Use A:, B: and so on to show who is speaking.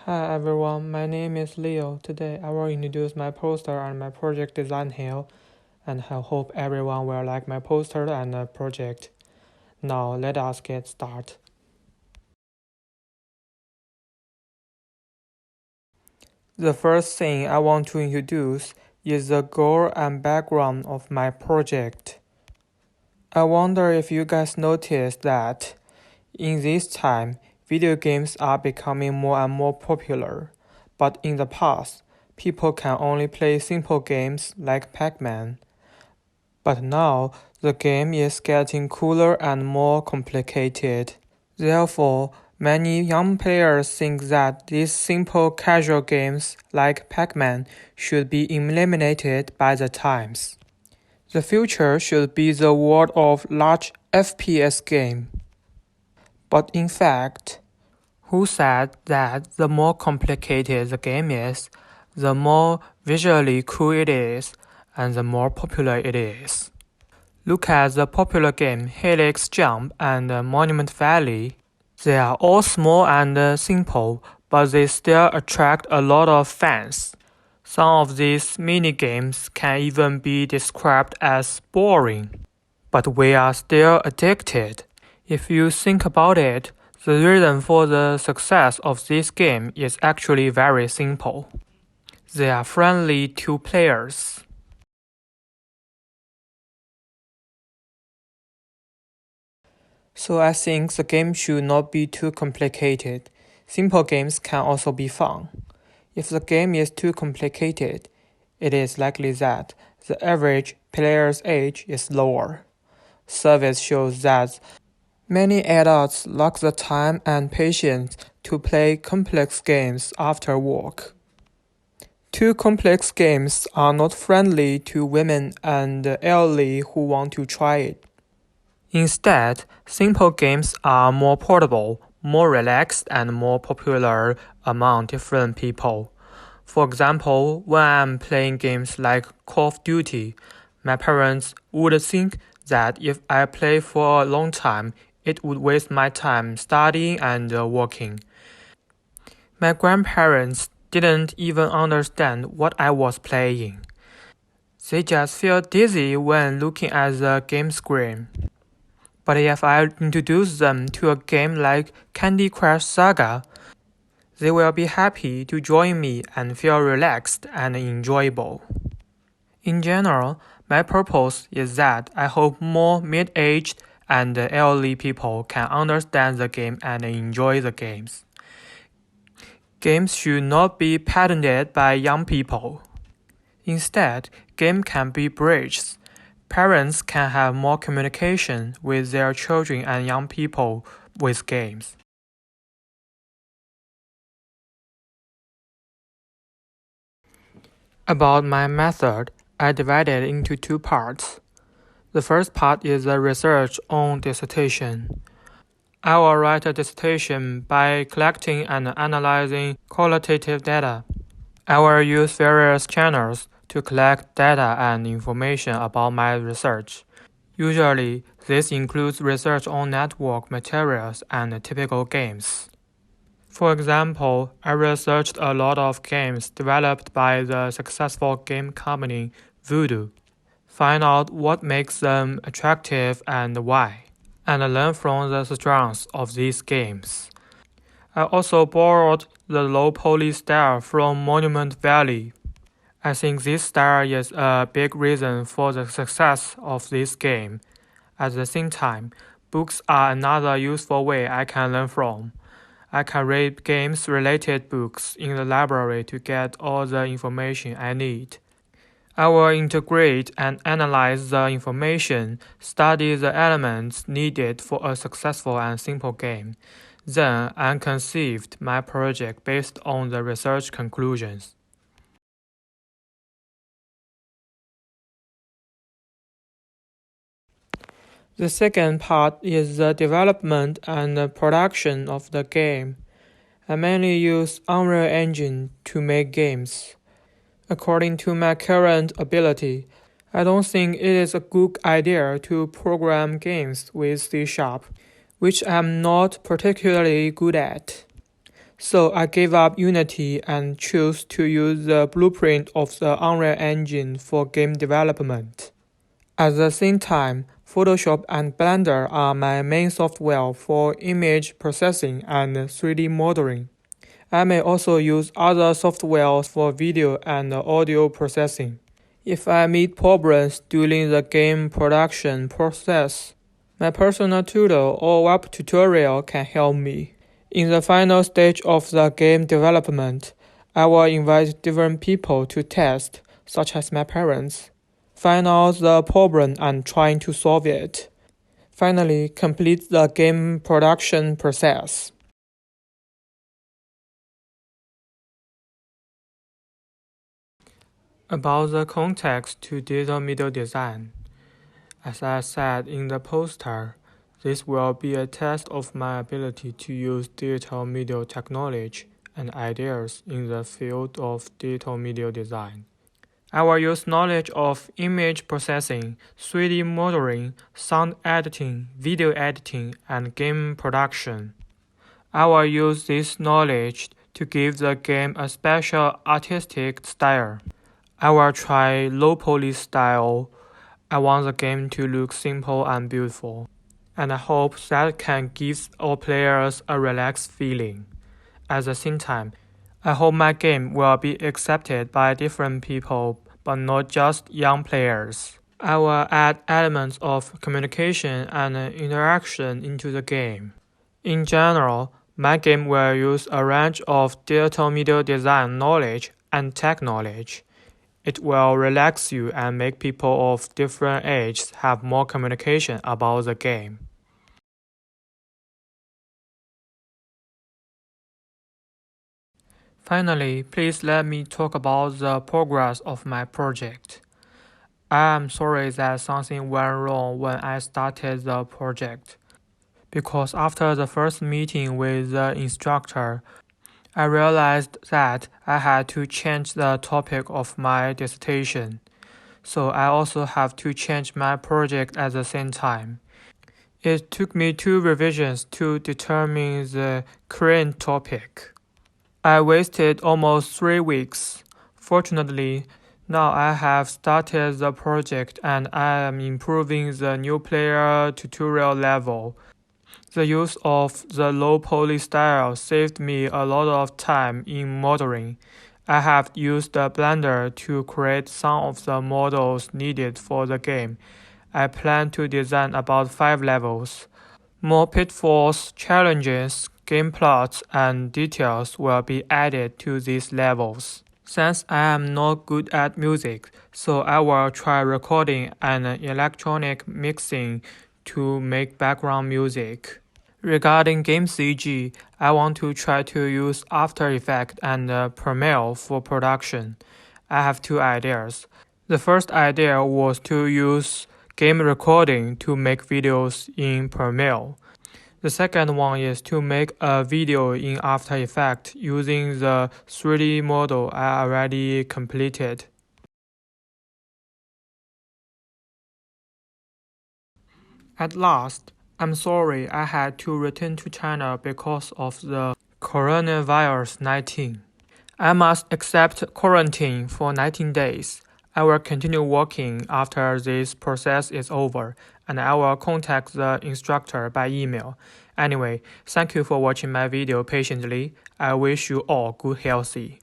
A: Hi everyone, my name is Leo. Today I will introduce my poster and my project design here, and I hope everyone will like my poster and project. Now let us get started. The first thing I want to introduce is the goal and background of my project. I wonder if you guys noticed that in this time, video games are becoming more and more popular, but in the past, people can only play simple games like Pac-Man. But now, the game is getting cooler and more complicated. Therefore, many young players think that these simple casual games like Pac-Man should be eliminated by the times. The future should be the world of large FPS game. But in fact, who said that the more complicated the game is, the more visually cool it is, and the more popular it is? Look at the popular game Helix Jump and Monument Valley. They are all small and simple, but they still attract a lot of fans. Some of these mini-games can even be described as boring. But we are still addicted. If you think about it, the reason for the success of this game is actually very simple. They are friendly to players. So I think the game should not be too complicated. Simple games can also be fun. If the game is too complicated, it is likely that the average player's age is lower. Surveys show that many adults lack the time and patience to play complex games after work. Too complex games are not friendly to women and elderly who want to try it. Instead, simple games are more portable, more relaxed, and more popular among different people. For example, when I'm playing games like Call of Duty, my parents would think that if I play for a long time, it would waste my time studying and working. My grandparents didn't even understand what I was playing. They just feel dizzy when looking at the game screen. But if I introduce them to a game like Candy Crush Saga, they will be happy to join me and feel relaxed and enjoyable. In general, my purpose is that I hope more mid-aged and elderly people can understand the game and enjoy the games. Games should not be patented by young people. Instead, games can be bridges. Parents can have more communication with their children and young people with games. About my method, I divided it into two parts. The first part is the research on dissertation. I will write a dissertation by collecting and analyzing qualitative data. I will use various channels to collect data and information about my research. Usually, this includes research on network materials and typical games. For example, I researched a lot of games developed by the successful game company Voodoo. Find out what makes them attractive and why, and learn from the strengths of these games. I also borrowed the low poly style from Monument Valley. I think this style is a big reason for the success of this game. At the same time, books are another useful way I can learn from. I can read games-related books in the library to get all the information I need. I will integrate and analyze the information, study the elements needed for a successful and simple game. Then I conceived my project based on the research conclusions. The second part is the development and the production of the game. I mainly use Unreal Engine to make games. According to my current ability, I don't think it is a good idea to program games with C#, which I'm not particularly good at. So I gave up Unity and chose to use the blueprint of the Unreal Engine for game development. At the same time, Photoshop and Blender are my main software for image processing and 3D modeling. I may also use other softwares for video and audio processing. If I meet problems during the game production process, my personal tutor or web tutorial can help me. In the final stage of the game development, I will invite different people to test, such as my parents, find out the problem and trying to solve it. Finally, complete the game production process. About the context to digital media design. As I said in the poster, this will be a test of my ability to use digital media technology and ideas in the field of digital media design. I will use knowledge of image processing, 3D modeling, sound editing, video editing, and game production. I will use this knowledge to give the game a special artistic style. I will try low poly style. I want the game to look simple and beautiful, and I hope that can give all players a relaxed feeling. At the same time, I hope my game will be accepted by different people, but not just young players. I will add elements of communication and interaction into the game. In general, my game will use a range of digital media design knowledge and tech knowledge. It will relax you and make people of different ages have more communication about the game. Finally, please let me talk about the progress of my project. I am sorry that something went wrong when I started the project, because after the first meeting with the instructor, I realized that I had to change the topic of my dissertation, so I also have to change my project at the same time. It took me 2 revisions to determine the current topic. I wasted almost 3 weeks. Fortunately, now I have started the project and I am improving the new player tutorial level. The use of the low poly style saved me a lot of time in modeling. I have used the Blender to create some of the models needed for the game. I plan to design about 5 levels. More pitfalls, challenges, game plots, and details will be added to these levels. Since I am not good at music, so I will try recording and electronic mixing to make background music. Regarding game CG, I want to try to use After Effects and Premiere for production. I have 2 ideas. The first idea was to use game recording to make videos in Premiere. The second one is to make a video in After Effects using the 3D model I already completed. At last, I'm sorry I had to return to China because of the coronavirus 19. I must accept quarantine for 19 days. I will continue working after this process is over, and I will contact the instructor by email. Anyway, thank you for watching my video patiently. I wish you all good healthy.